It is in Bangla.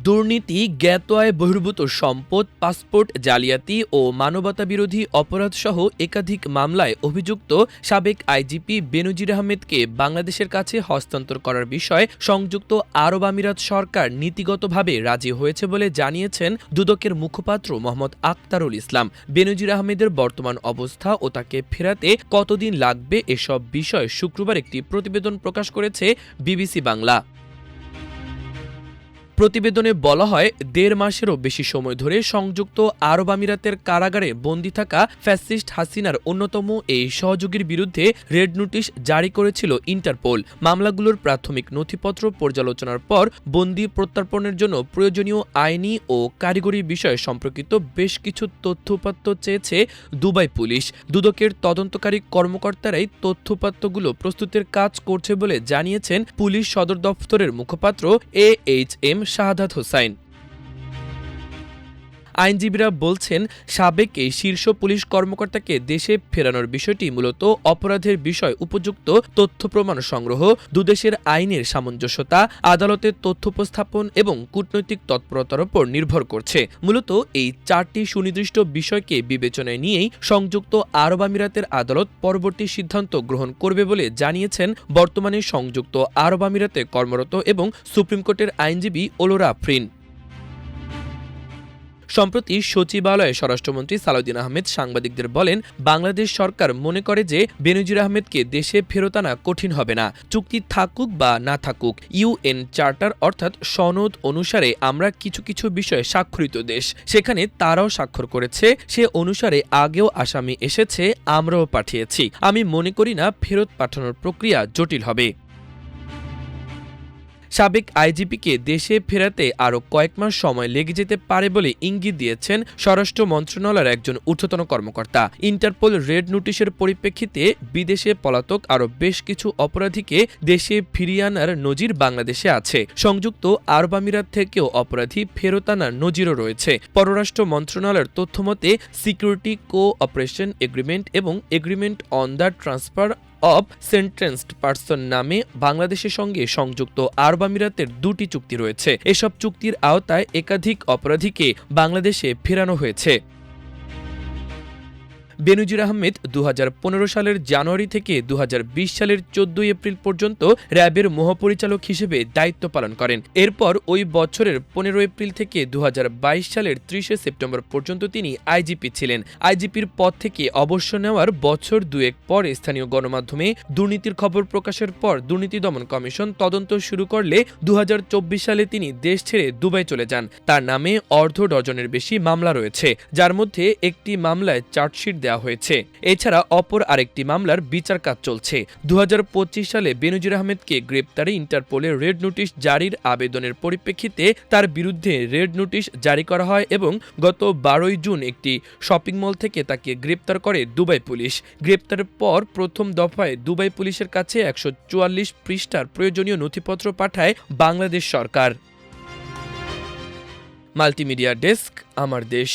দুর্নীতি, জ্ঞাত আয় বহির্ভূত সম্পদ, পাসপোর্ট জালিয়াতি ও মানবতাবিরোধী অপরাধসহ একাধিক মামলায় অভিযুক্ত সাবেক আইজিপি বেনজির আহমেদকে বাংলাদেশের কাছে হস্তান্তর করার বিষয়ে সংযুক্ত আরব আমিরাত সরকার নীতিগতভাবে রাজি হয়েছে বলে জানিয়েছেন দুদকের মুখপাত্র মোহাম্মদ আখতারুল ইসলাম। বেনজির আহমেদের বর্তমান অবস্থা ও তাকে ফেরাতে কতদিন লাগবে এসব বিষয়ে শুক্রবার একটি প্রতিবেদন প্রকাশ করেছে বিবিসি বাংলা। প্রতিবেদনে বলা হয়, ১.৫ মাসেরও বেশি সময় ধরে সংযুক্ত আরব আমিরাতের কারাগারে বন্দী থাকা ফ্যাসিস্ট হাসিনার অন্যতম এই সহযোগীর বিরুদ্ধে রেড নোটিশ জারি করেছিল ইন্টারপোল। মামলাগুলোর প্রাথমিক নথিপত্র পর্যালোচনার পর বন্দী প্রত্যর্পণের জন্য প্রয়োজনীয় আইনি ও কারিগরি বিষয় সম্পর্কিত বেশ কিছু তথ্যউপাত্ত চেয়েছে দুবাই পুলিশ। দুদকের তদন্তকারী কর্মকর্তারাই তথ্যউপাত্তগুলো প্রস্তুতের কাজ করছে বলে জানিয়েছেন পুলিশ সদর দফতরের মুখপাত্র AHM শাহাদাত হোসাইন। আইনজীবীরা বলছেন, সাবেক এই শীর্ষ পুলিশ কর্মকর্তাকে দেশে ফেরানোর বিষয়টি মূলত অপরাধের বিষয় উপযুক্ত তথ্য প্রমাণ সংগ্রহ, দুদেশের আইনের সামঞ্জস্যতা, আদালতের তথ্য উপস্থাপন এবং কূটনৈতিক তৎপরতার উপর নির্ভর করছে। মূলত এই ৪টি সুনির্দিষ্ট বিষয়কে বিবেচনায় নিয়েই সংযুক্ত আরব আমিরাতের আদালত পরবর্তী সিদ্ধান্ত গ্রহণ করবে বলে জানিয়েছেন বর্তমানে সংযুক্ত আরব আমিরাতে কর্মরত এবং সুপ্রিম কোর্টের আইনজীবী ওলোরা আফরিন। সম্প্রতি সচিবালয়ে স্বরাষ্ট্রমন্ত্রী সালাউদ্দিন আহমেদ সাংবাদিকদের বলেন, বাংলাদেশ সরকার মনে করে যে বেনজির আহমেদকে দেশে ফেরত আনা কঠিন হবে না। চুক্তি থাকুক বা না থাকুক, UN চার্টার অর্থাৎ সনদ অনুসারে আমরা কিছু কিছু বিষয়ে স্বাক্ষরিত দেশ, সেখানে তারাও স্বাক্ষর করেছে। সে অনুসারে আগেও আসামি এসেছে, আমরাও পাঠিয়েছি। আমি মনে করি না ফেরত পাঠানোর প্রক্রিয়া জটিল হবে। সাবেক আইজিপিকে দেশে ফেরাতে আরও কয়েক মাস সময় লেগে যেতে পারে বলে ইঙ্গিত দিয়েছেন স্বরাষ্ট্র মন্ত্রণালয়ের একজন ঊর্ধ্বতন কর্মকর্তা। ইন্টারপোল রেড নোটিশের পরিপ্রেক্ষিতে বিদেশে পলাতক আরও বেশ কিছু অপরাধীকে দেশে ফিরিয়ে আনার নজির বাংলাদেশে আছে। সংযুক্ত আরব আমিরাত থেকেও অপরাধী ফেরত আনার নজিরও রয়েছে। পররাষ্ট্র মন্ত্রণালয়ের তথ্যমতে সিকিউরিটি কোঅপারেশন এগ্রিমেন্ট এবং agreement on the transfer of sentenced person নামে বাংলাদেশের সঙ্গে সংযুক্ত আরব আমিরাতের 2টি চুক্তি রয়েছে। এসব চুক্তির আওতায় একাধিক অপরাধীকে বাংলাদেশে ফেরানো হয়েছে। বেনজির আহমেদ 2015 সালের জানুয়ারি থেকে 2020 সালের 14 এপ্রিল পর্যন্ত র্যাবের মহাপরিচালক হিসেবে দায়িত্ব পালন করেন। এরপর ওই বছরের 15 এপ্রিল থেকে 2022 সালের 30 সেপ্টেম্বর পর্যন্ত তিনি আইজিপি ছিলেন। আইজিপির পদ থেকে অবসর নেওয়ার বছর দুয়েক পর স্থানীয় গণমাধ্যমে দুর্নীতির খবর প্রকাশের পর দুর্নীতি দমন কমিশন তদন্ত শুরু করলে 2024 সালে তিনি দেশ ছেড়ে দুবাই চলে যান। তার নামে অর্ধ ডজনের বেশি মামলা রয়েছে, যার মধ্যে একটি মামলায় চার্জশিট দেওয়া হয়েছে। এছাড়া অপর আরেকটি মামলার বিচার কাজ চলছে। 2025 সালে বেনজির আহমেদকে গ্রেপ্তারে ইন্টারপোলের রেড নোটিশ জারির আবেদনের পরিপ্রেক্ষিতে তার বিরুদ্ধে রেড নোটিশ জারি করা হয় এবং গত 12 জুন একটি শপিং মল থেকে তাকে গ্রেপ্তার করে দুবাই পুলিশ। গ্রেপ্তারের পর প্রথম দফায় দুবাই পুলিশের কাছে 144 পৃষ্ঠার প্রয়োজনীয় নথিপত্র পাঠায় বাংলাদেশ সরকার। মাল্টিমিডিয়া ডেস্ক, আমার দেশ।